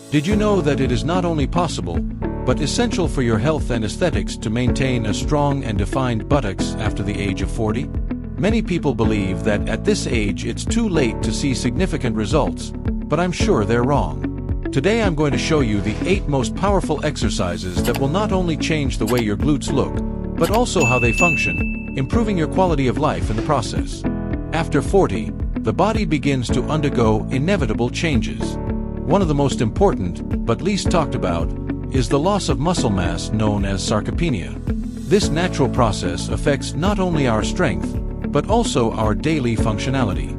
Did you know that it is not only possible, but essential for your health and aesthetics to maintain a strong and defined buttocks after the age of 40? Many people believe that at this age it's too late to see significant results, but I'm sure they're wrong. Today I'm going to show you the 8 most powerful exercises that will not only change the way your glutes look, but also how they function, improving your quality of life in the process. After 40, the body begins to undergo inevitable changes. One of the most important, but least talked about, is the loss of muscle mass known as sarcopenia. This natural process affects not only our strength, but also our daily functionality.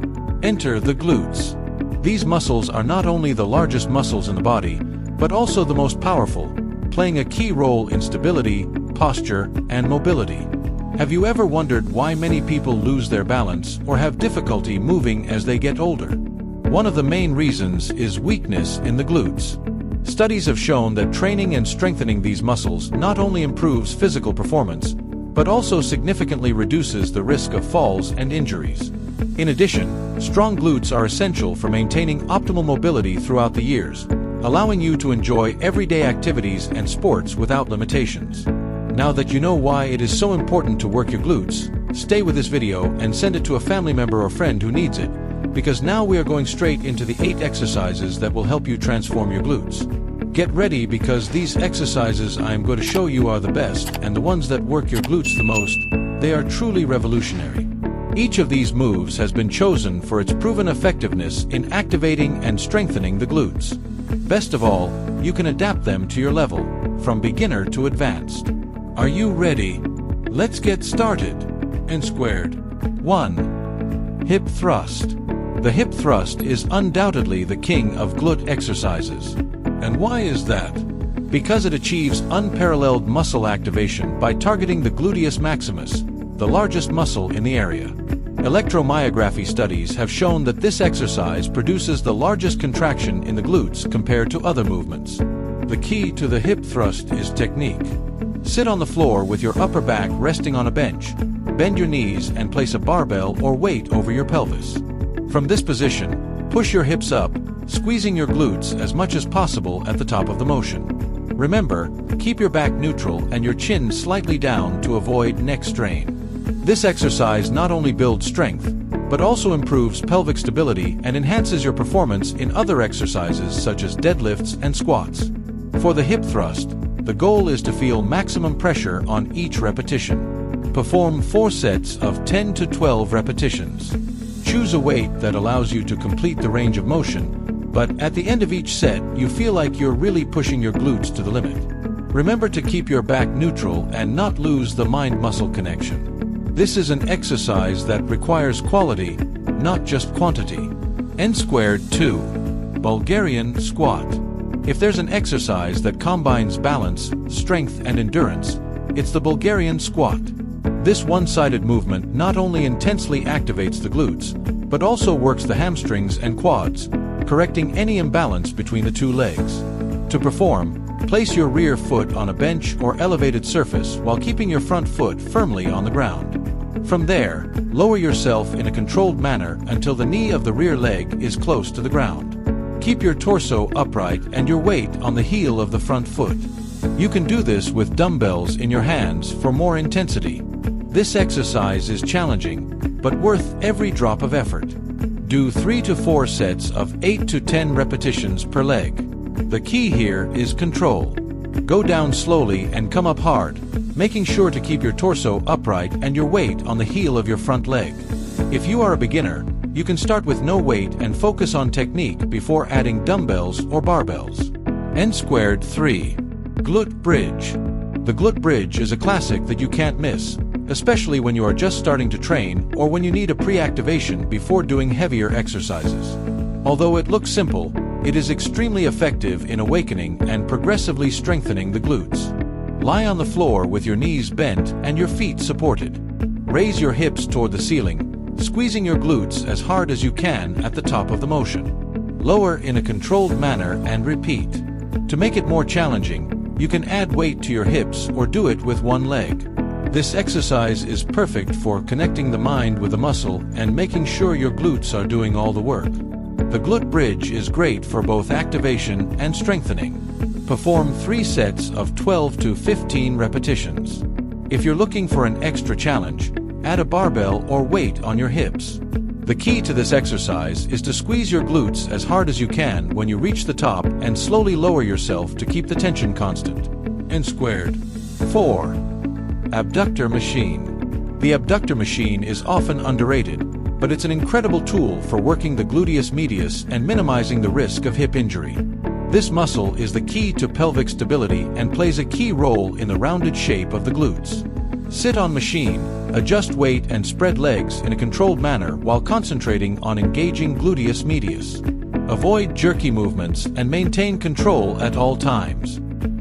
Enter the glutes. These muscles are not only the largest muscles in the body, but also the most powerful, playing a key role in stability, posture, and mobility. Have you ever wondered why many people lose their balance or have difficulty moving as they get older? One of the main reasons is weakness in the glutes. Studies have shown that training and strengthening these muscles not only improves physical performance, but also significantly reduces the risk of falls and injuries. In addition, strong glutes are essential for maintaining optimal mobility throughout the years, allowing you to enjoy everyday activities and sports without limitations. Now that you know why it is so important to work your glutes, stay with this video and send it to a family member or friend who needs it, because now we are going straight into the 8 exercises that will help you transform your glutes. Get ready, because these exercises I am going to show you are the best and the ones that work your glutes the most. They are truly revolutionary. Each of these moves has been chosen for its proven effectiveness in activating and strengthening the glutes. Best of all, you can adapt them to your level, from beginner to advanced. Are you ready? Let's get started. And squared. 1. Hip thrust. The hip thrust is undoubtedly the king of glute exercises. And why is that? Because it achieves unparalleled muscle activation by targeting the gluteus maximus, the largest muscle in the area. Electromyography studies have shown that this exercise produces the largest contraction in the glutes compared to other movements. The key to the hip thrust is technique. Sit on the floor with your upper back resting on a bench. Bend your knees and place a barbell or weight over your pelvis. From this position, push your hips up, squeezing your glutes as much as possible at the top of the motion. Remember, keep your back neutral and your chin slightly down to avoid neck strain. This exercise not only builds strength, but also improves pelvic stability and enhances your performance in other exercises such as deadlifts and squats. For the hip thrust, the goal is to feel maximum pressure on each repetition. Perform 4 sets of 10 to 12 repetitions. Choose a weight that allows you to complete the range of motion, but at the end of each set, you feel like you're really pushing your glutes to the limit. Remember to keep your back neutral and not lose the mind-muscle connection. This is an exercise that requires quality, not just quantity. N squared 2. Bulgarian squat. If there's an exercise that combines balance, strength, and endurance, it's the Bulgarian squat. This one-sided movement not only intensely activates the glutes, but also works the hamstrings and quads, correcting any imbalance between the 2 legs. To perform, place your rear foot on a bench or elevated surface while keeping your front foot firmly on the ground. From there, lower yourself in a controlled manner until the knee of the rear leg is close to the ground. Keep your torso upright and your weight on the heel of the front foot. You can do this with dumbbells in your hands for more intensity. This exercise is challenging, but worth every drop of effort. Do 3 to 4 sets of 8 to 10 repetitions per leg. The key here is control. Go down slowly and come up hard, making sure to keep your torso upright and your weight on the heel of your front leg. If you are a beginner, you can start with no weight and focus on technique before adding dumbbells or barbells. N squared 3. Glute bridge. The glute bridge is a classic that you can't miss, especially when you are just starting to train or when you need a pre-activation before doing heavier exercises. Although it looks simple, it is extremely effective in awakening and progressively strengthening the glutes. Lie on the floor with your knees bent and your feet supported. Raise your hips toward the ceiling, squeezing your glutes as hard as you can at the top of the motion. Lower in a controlled manner and repeat. To make it more challenging, you can add weight to your hips or do it with one leg. This exercise is perfect for connecting the mind with the muscle and making sure your glutes are doing all the work. The glute bridge is great for both activation and strengthening. Perform 3 sets of 12 to 15 repetitions. If you're looking for an extra challenge, add a barbell or weight on your hips. The key to this exercise is to squeeze your glutes as hard as you can when you reach the top and slowly lower yourself to keep the tension constant. And squared. 4. Abductor machine. The abductor machine is often underrated, but it's an incredible tool for working the gluteus medius and minimizing the risk of hip injury. This muscle is the key to pelvic stability and plays a key role in the rounded shape of the glutes. Sit on machine, adjust weight and spread legs in a controlled manner while concentrating on engaging gluteus medius. Avoid jerky movements and maintain control at all times.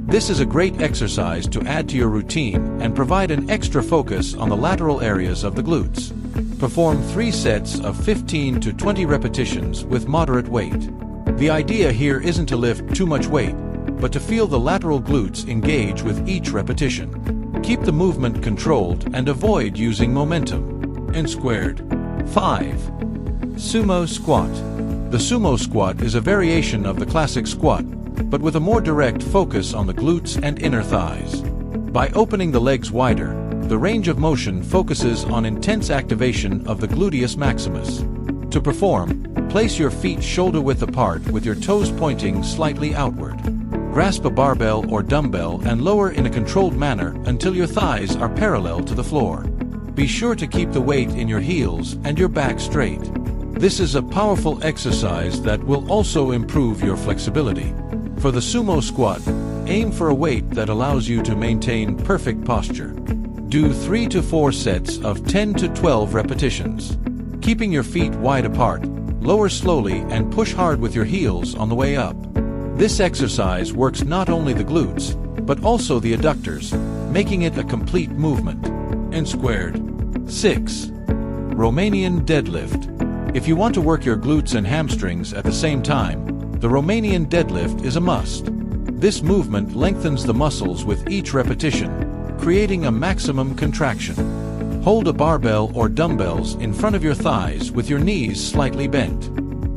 This is a great exercise to add to your routine and provide an extra focus on the lateral areas of the glutes. Perform 3 sets of 15 to 20 repetitions with moderate weight. The idea here isn't to lift too much weight, but to feel the lateral glutes engage with each repetition. Keep the movement controlled and avoid using momentum. And squared. 5. Sumo squat. The sumo squat is a variation of the classic squat, but with a more direct focus on the glutes and inner thighs. By opening the legs wider, the range of motion focuses on intense activation of the gluteus maximus. To perform, place your feet shoulder-width apart with your toes pointing slightly outward. Grasp a barbell or dumbbell and lower in a controlled manner until your thighs are parallel to the floor. Be sure to keep the weight in your heels and your back straight. This is a powerful exercise that will also improve your flexibility. For the sumo squat, aim for a weight that allows you to maintain perfect posture. Do 3 to 4 sets of 10 to 12 repetitions. Keeping your feet wide apart, lower slowly and push hard with your heels on the way up. This exercise works not only the glutes, but also the adductors, making it a complete movement. And squared. 6. Romanian deadlift. If you want to work your glutes and hamstrings at the same time, the Romanian deadlift is a must. This movement lengthens the muscles with each repetition, creating a maximum contraction. Hold a barbell or dumbbells in front of your thighs with your knees slightly bent.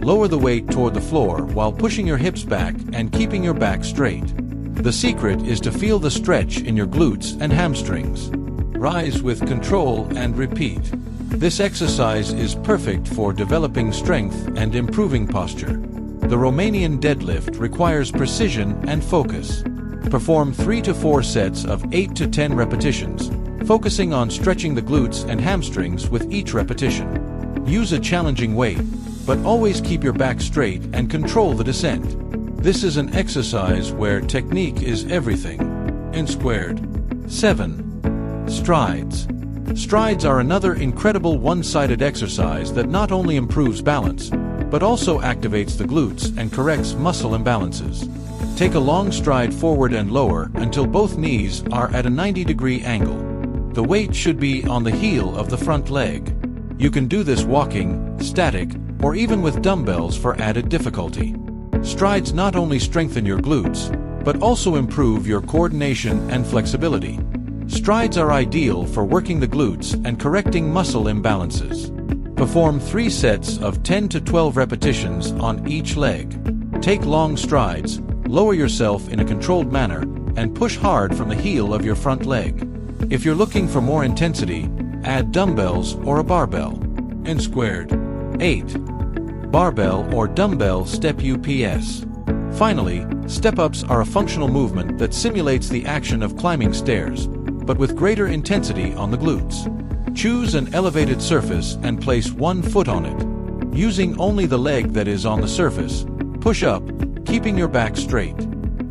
Lower the weight toward the floor while pushing your hips back and keeping your back straight. The secret is to feel the stretch in your glutes and hamstrings. Rise with control and repeat. This exercise is perfect for developing strength and improving posture. The Romanian deadlift requires precision and focus. Perform 3 to 4 sets of 8 to 10 repetitions, focusing on stretching the glutes and hamstrings with each repetition. Use a challenging weight, but always keep your back straight and control the descent. This is an exercise where technique is everything. And squared. 7. Strides. Strides are another incredible one-sided exercise that not only improves balance, but also activates the glutes and corrects muscle imbalances. Take a long stride forward and lower until both knees are at a 90-degree angle. The weight should be on the heel of the front leg. You can do this walking, static, or even with dumbbells for added difficulty. Strides not only strengthen your glutes, but also improve your coordination and flexibility. Strides are ideal for working the glutes and correcting muscle imbalances. Perform 3 sets of 10 to 12 repetitions on each leg. Take long strides, lower yourself in a controlled manner, and push hard from the heel of your front leg. If you're looking for more intensity, add dumbbells or a barbell. And squared. 8. Barbell or dumbbell step UPS. Finally, step-ups are a functional movement that simulates the action of climbing stairs, but with greater intensity on the glutes. Choose an elevated surface and place one foot on it. Using only the leg that is on the surface, push up, keeping your back straight.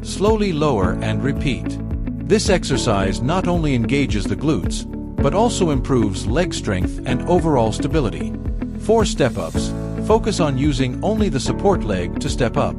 Slowly lower and repeat. This exercise not only engages the glutes, but also improves leg strength and overall stability. For step-ups, focus on using only the support leg to step up.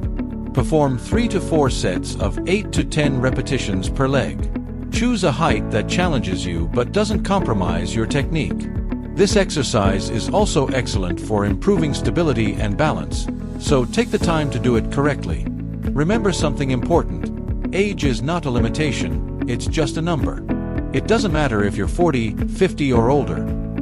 Perform 3 to 4 sets of 8 to 10 repetitions per leg. Choose a height that challenges you but doesn't compromise your technique. This exercise is also excellent for improving stability and balance, so take the time to do it correctly. Remember something important: age is not a limitation, it's just a number. It doesn't matter if you're 40, 50 or older.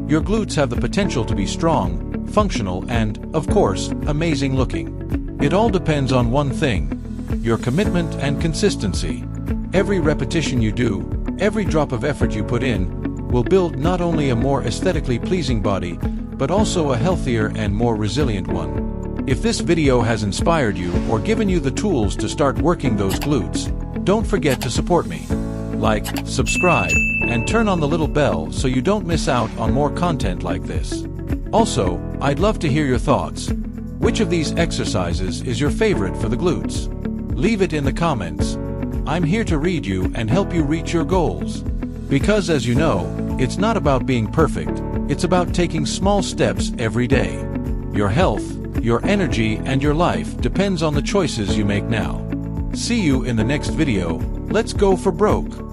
Your glutes have the potential to be strong, functional, and, of course, amazing looking. It all depends on one thing: your commitment and consistency. Every repetition you do, every drop of effort you put in, will build not only a more aesthetically pleasing body, but also a healthier and more resilient one. If this video has inspired you or given you the tools to start working those glutes, don't forget to support me. Like, subscribe, and turn on the little bell so you don't miss out on more content like this. Also, I'd love to hear your thoughts. Which of these exercises is your favorite for the glutes? Leave it in the comments. I'm here to read you and help you reach your goals. Because as you know, it's not about being perfect, it's about taking small steps every day. Your health, your energy, and your life depends on the choices you make now. See you in the next video. Let's go for broke.